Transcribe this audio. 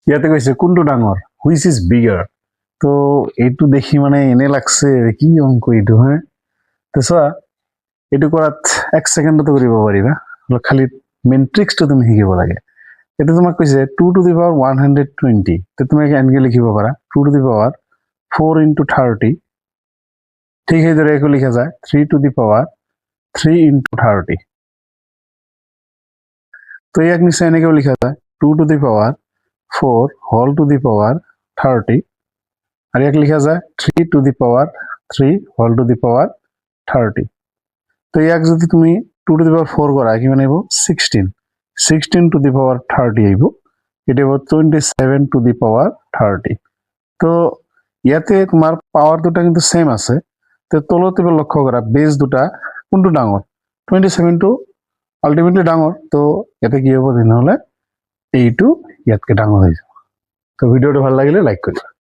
ইয়াতে কৈছে কোনটো ডাঙৰ, হুইচ ইজ বিগাৰ। তো এইটো দেখি মানে এনে লাগছে কি অংক এইটো হা। তো চোৱা এইটো কৰাত 1 ছেকেণ্ডতো কৰিব পাৰিবা, খালি মেইন ট্ৰিক্সটো তুমি শিকিব লাগে। এইটো তোমাক কৈছে 2 to the power 120, তো তুমি এনেকৈ লিখিব পাৰা 2 to the power 4 into 30। ঠিক সেইদৰে একো লিখা যায় 3 to the power 3 into 30। তো ইয়াক নিশ্চয় এনেকেও লিখা যায় 2 to the power 4 whole to the power 30। আর ইয়াক লিখা যায় 3 to the power 3 whole to the power 30। তো ইয়াক যদি তুমি 2 to the power 4 কৰা কিমান আহিব 16 to the power 30 আহিব। এটা হ'ব 27 to the power 30। তো ইয়াতে তোমাৰ পাৱাৰ দুটা কিন্তু সেম আছে। তো তলতে লক্ষ্য কৰা বেজ দুটা কোনটো ডাঙৰ, 27 টো আলটিমেটলি ডাঙৰ। তো ইয়াতে কি হ'ব তেনেহ'লে এইটো ইয়াতকে ডাঙৰ হৈ যাব। তো ভিডিওটো ভাল লাগিলে লাইক কৰিবা।